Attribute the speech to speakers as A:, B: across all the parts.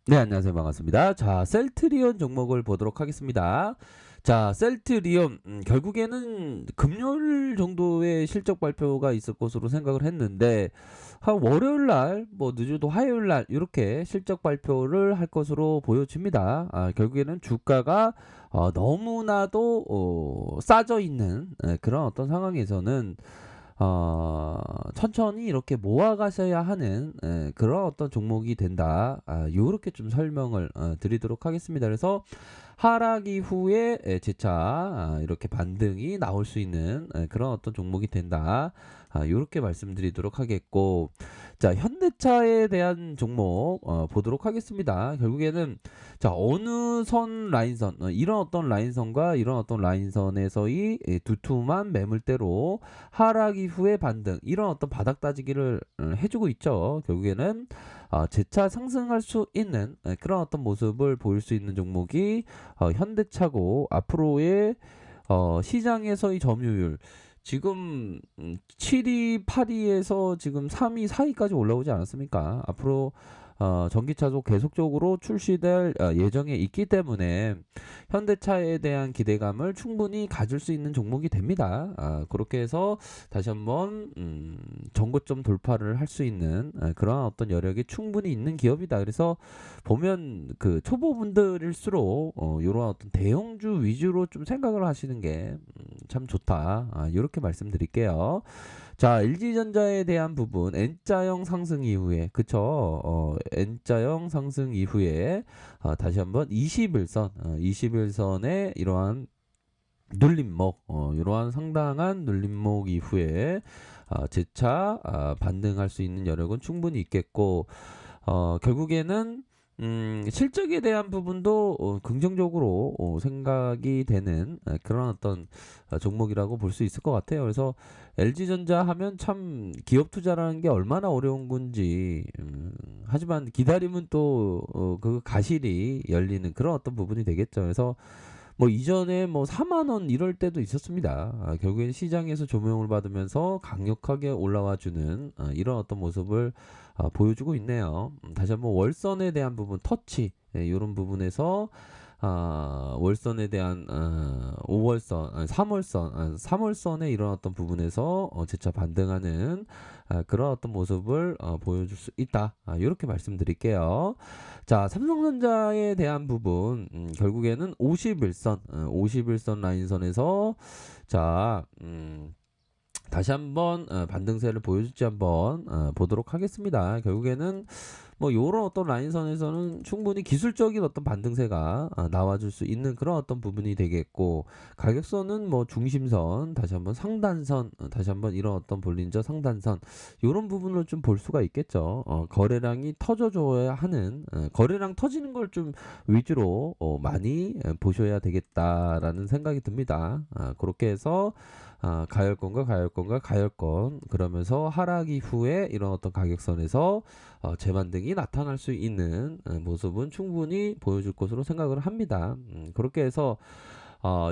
A: 네, 안녕하세요. 반갑습니다. 자, 셀트리온 종목을 보도록 하겠습니다. 자, 셀트리온, 결국에는 금요일 정도의 실적 발표가 있을 것으로 생각을 했는데, 한 월요일 날, 뭐 늦어도 화요일 날, 이렇게 실적 발표를 할 것으로 보여집니다. 결국에는 주가가 너무나도 싸져 있는 그런 어떤 상황에서는 천천히 이렇게 모아가셔야 하는 그런 어떤 종목이 된다. 요렇게 좀 설명을 드리도록 하겠습니다. 그래서 하락 이후에 재차 이렇게 반등이 나올 수 있는 그런 어떤 종목이 된다. 요렇게 말씀드리도록 하겠고, 자, 현대차에 대한 종목 보도록 하겠습니다. 결국에는 자, 어느 선 라인선, 이런 어떤 라인선과 이런 어떤 라인선에서의 두툼한 매물대로 하락 이후의 반등, 이런 어떤 바닥 따지기를 해주고 있죠. 결국에는 재차 상승할 수 있는 그런 어떤 모습을 보일 수 있는 종목이 현대차고, 앞으로의 시장에서의 점유율 지금 7위, 8위에서 지금 3위, 4위까지 올라오지 않았습니까? 앞으로 전기차도 계속적으로 출시될 예정에 있기 때문에 현대차에 대한 기대감을 충분히 가질 수 있는 종목이 됩니다. 그렇게 해서 다시 한번 전고점 돌파를 할 수 있는 그런 어떤 여력이 충분히 있는 기업이다. 그래서 보면 그 초보분들일수록 이런 어떤 대형주 위주로 좀 생각을 하시는 게 참 좋다. 이렇게 말씀드릴게요. 자, LG전자에 대한 부분 N자형 상승 이후에, 그쵸? N자형 상승 이후에 다시 한번 21선, 21선의 이러한 눌림목, 이러한 상당한 눌림목 이후에 재차 반등할 수 있는 여력은 충분히 있겠고, 결국에는 실적에 대한 부분도 긍정적으로 생각이 되는 그런 어떤 종목이라고 볼 수 있을 것 같아요. 그래서 LG전자 하면 참 기업 투자라는 게 얼마나 어려운 건지, 하지만 기다리면 또 그 가실이 열리는 그런 어떤 부분이 되겠죠. 그래서 뭐 이전에 뭐 4만 원 이럴 때도 있었습니다. 결국엔 시장에서 조명을 받으면서 강력하게 올라와 주는 이런 어떤 모습을 보여주고 있네요. 다시 한번 월선에 대한 부분, 터치 이런 부분에서 월선에 대한 5월선, 3월선, 3월선의 이런 어떤 부분에서 재차 반등하는 그런 어떤 모습을 보여줄 수 있다. 이렇게 말씀드릴게요. 자, 삼성전자에 대한 부분, 결국에는 51선, 51선 라인선에서 자, 다시 한번 반등세를 보여줄지 한번 보도록 하겠습니다. 결국에는 뭐 요런 어떤 라인선에서는 충분히 기술적인 어떤 반등세가 나와줄 수 있는 그런 어떤 부분이 되겠고, 가격선은 뭐 중심선, 다시 한번 상단선, 다시 한번 이런 어떤 볼린저 상단선, 요런 부분을 좀 볼 수가 있겠죠. 거래량이 터져줘야 하는, 거래량 터지는 걸 좀 위주로 많이 보셔야 되겠다라는 생각이 듭니다. 그렇게 해서 가열권과 가열권과 가열권, 그러면서 하락 이후에 이런 어떤 가격선에서 재반등이 나타날 수 있는 모습은 충분히 보여줄 것으로 생각을 합니다. 그렇게 해서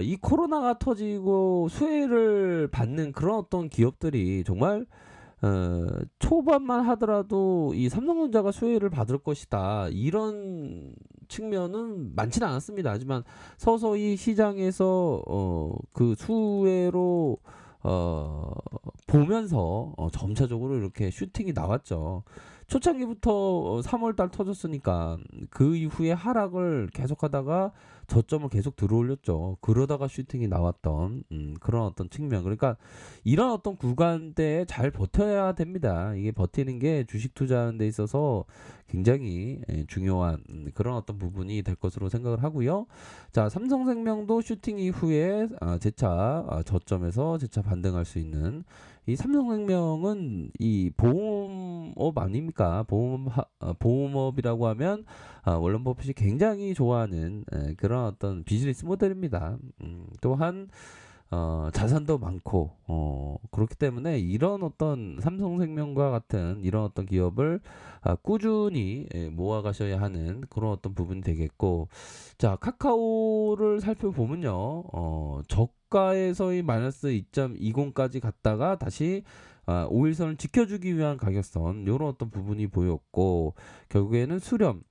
A: 이 코로나가 터지고 수혜를 받는 그런 어떤 기업들이 정말 초반만 하더라도 이 삼성전자가 수혜를 받을 것이다, 이런 측면은 많지는 않았습니다. 하지만 서서히 시장에서 그 수혜로 보면서 점차적으로 이렇게 슈팅이 나왔죠. 초창기부터 3월달 터졌으니까 그 이후에 하락을 계속하다가 저점을 계속 들어올렸죠. 그러다가 슈팅이 나왔던 그런 어떤 측면. 그러니까 이런 어떤 구간대에 잘 버텨야 됩니다. 이게 버티는 게 주식 투자하는 데 있어서 굉장히 중요한 그런 어떤 부분이 될 것으로 생각을 하고요. 자, 삼성생명도 슈팅 이후에 재차 저점에서 재차 반등할 수 있는, 이 삼성생명은 이 보험업 아닙니까? 보험업이라고 하면 월런 버핏이 굉장히 좋아하는 그런 어떤 비즈니스 모델입니다. 또한 자산도 많고, 그렇기 때문에 이런 어떤 삼성생명과 같은 이런 어떤 기업을 꾸준히 모아가셔야 하는 그런 어떤 부분이 되겠고, 자, 카카오를 살펴보면요, 저가에서의 마이너스 2.20까지 갔다가 다시 5일선을 지켜주기 위한 가격선, 이런 어떤 부분이 보였고, 결국에는 수렴,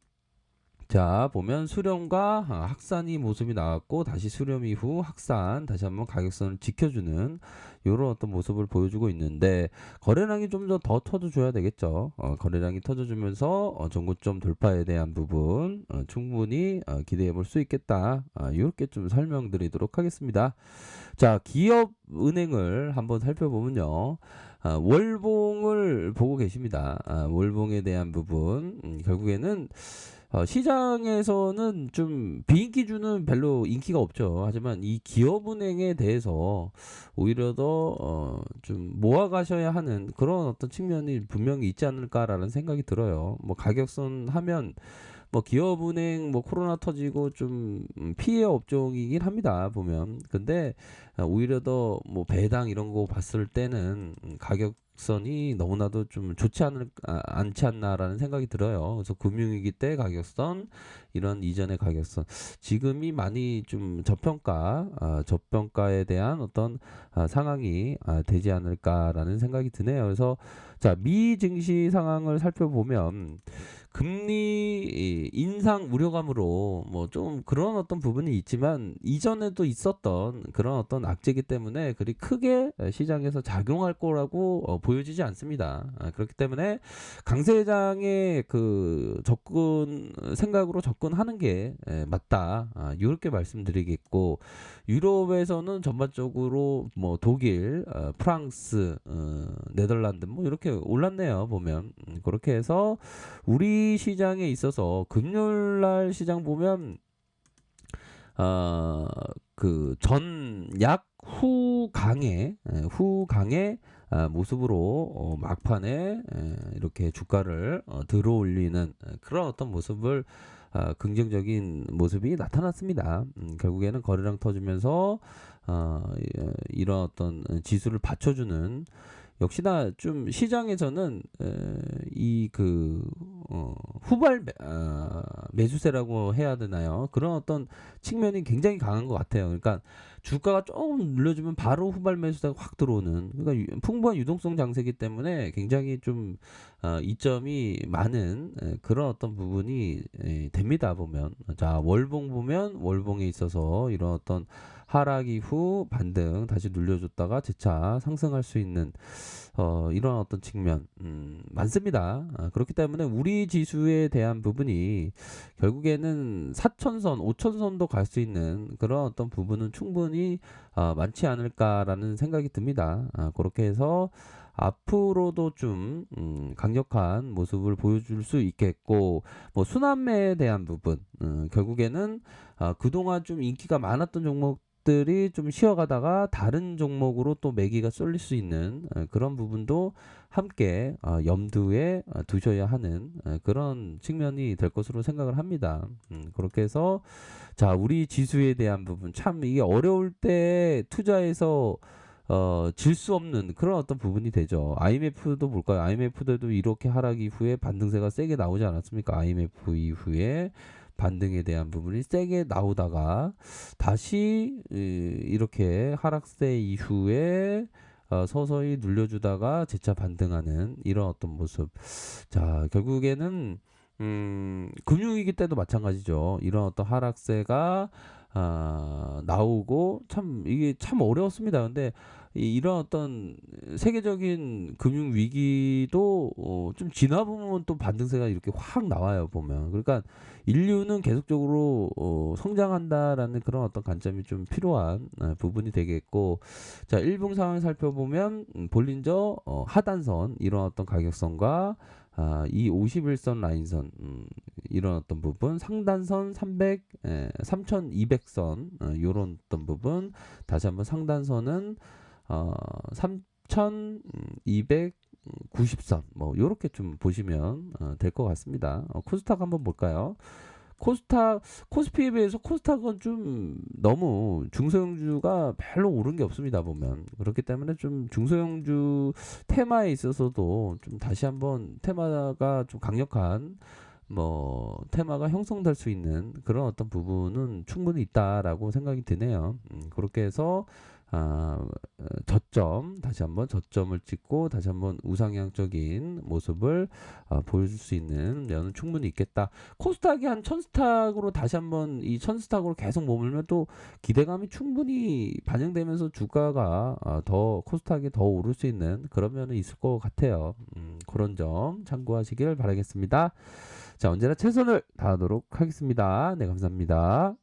A: 자, 보면 수렴과 확산이 모습이 나왔고 다시 수렴 이후 확산 다시 한번 가격선을 지켜주는 이런 어떤 모습을 보여주고 있는데 거래량이 좀 더 터져줘야 되겠죠. 거래량이 터져주면서 전고점 돌파에 대한 부분 충분히 기대해 볼 수 있겠다. 이렇게 좀 설명드리도록 하겠습니다. 자, 기업은행을 한번 살펴보면요. 월봉을 보고 계십니다. 월봉에 대한 부분 결국에는 시장에서는 좀 비인기주는 별로 인기가 없죠. 하지만 이 기업은행에 대해서 오히려 더 좀 모아가셔야 하는 그런 어떤 측면이 분명히 있지 않을까라는 생각이 들어요. 뭐 가격선 하면 뭐 기업은행 뭐 코로나 터지고 좀 피해 업종이긴 합니다 보면. 근데 오히려 더 뭐 배당 이런 거 봤을 때는 가격선이 너무나도 좀 좋지 않지 않나라는 생각이 들어요. 그래서 금융위기 때 가격선, 이런 이전의 가격선, 지금이 많이 좀 저평가에 대한 어떤 상황이 되지 않을까라는 생각이 드네요. 그래서 자, 미 증시 상황을 살펴보면 금리 인상 우려감으로 뭐 좀 그런 어떤 부분이 있지만 이전에도 있었던 그런 어떤 악재이기 때문에 그리 크게 시장에서 작용할 거라고 보여지지 않습니다. 그렇기 때문에 강세 회장의 그 생각으로 접근하는 게 맞다. 이렇게 말씀드리겠고, 유럽에서는 전반적으로 뭐 독일, 프랑스, 네덜란드 뭐 이렇게 올랐네요 보면. 그렇게 해서 우리 시장에 있어서 금요일날 시장 보면 그 전약 후강의 모습으로 막판에 이렇게 주가를 들어올리는 그런 어떤 모습을 긍정적인 모습이 나타났습니다. 결국에는 거래량 터지면서 이런 어떤 지수를 받쳐주는, 역시나 좀 시장에서는 이그 매수세라고 해야 되나요? 그런 어떤 측면이 굉장히 강한 것 같아요. 그러니까 주가가 조금 눌려주면 바로 후발 매수세가 확 들어오는, 그러니까 풍부한 유동성 장세기 때문에 굉장히 좀 이점이 많은 그런 어떤 부분이 됩니다 보면. 자, 월봉 보면 월봉에 있어서 이런 어떤 하락 이후 반등 다시 눌려줬다가 재차 상승할 수 있는 이런 어떤 측면 많습니다. 그렇기 때문에 우리 지수에 대한 부분이 결국에는 4천선, 5천선도 갈 수 있는 그런 어떤 부분은 충분히 많지 않을까라는 생각이 듭니다. 그렇게 해서 앞으로도 좀 강력한 모습을 보여줄 수 있겠고, 뭐 순환매에 대한 부분 결국에는 그동안 좀 인기가 많았던 종목들이 좀 쉬어가다가 다른 종목으로 또 매기가 쏠릴 수 있는 그런 부분도 함께 염두에 두셔야 하는 그런 측면이 될 것으로 생각을 합니다. 그렇게 해서 자, 우리 지수에 대한 부분 참 이게 어려울 때 투자해서 질 수 없는 그런 어떤 부분이 되죠. IMF도 볼까요? IMF도 이렇게 하락 이후에 반등세가 세게 나오지 않았습니까? IMF 이후에 반등에 대한 부분이 세게 나오다가 다시 이렇게 하락세 이후에 서서히 눌려주다가 재차 반등하는 이런 어떤 모습. 자, 결국에는 금융위기 때도 마찬가지죠. 이런 어떤 하락세가 나오고 참 이게 참 어려웠습니다. 근데 이런 어떤 세계적인 금융 위기도 좀 지나보면 또 반등세가 이렇게 확 나와요 보면. 그러니까 인류는 계속적으로 성장한다라는 그런 어떤 관점이 좀 필요한 부분이 되겠고, 자, 일봉 상황 살펴보면 볼린저 하단선 이런 어떤 가격선과 이 51선 라인선 이런 어떤 부분, 상단선 3200선 요런 어떤 부분, 다시 한번 상단선은 3290선 뭐 요렇게 좀 보시면 될 것 같습니다. 코스닥 한번 볼까요? 코스피에 비해서 코스닥은 좀 너무 중소형주가 별로 오른 게 없습니다 보면. 그렇기 때문에 좀 중소형주 테마에 있어서도 좀 다시 한번 테마가 좀 강력한 뭐 테마가 형성될 수 있는 그런 어떤 부분은 충분히 있다라고 생각이 드네요. 그렇게 해서 저점 다시 한번 저점을 찍고 다시 한번 우상향적인 모습을 보여줄 수 있는 면은 충분히 있겠다. 코스닥이 한 1000스탁으로 다시 한번 이 1000스탁으로 계속 머물면 또 기대감이 충분히 반영되면서 주가가 더 코스닥이 더 오를 수 있는 그런 면은 있을 것 같아요. 그런 점 참고하시길 바라겠습니다. 자, 언제나 최선을 다하도록 하겠습니다. 네, 감사합니다.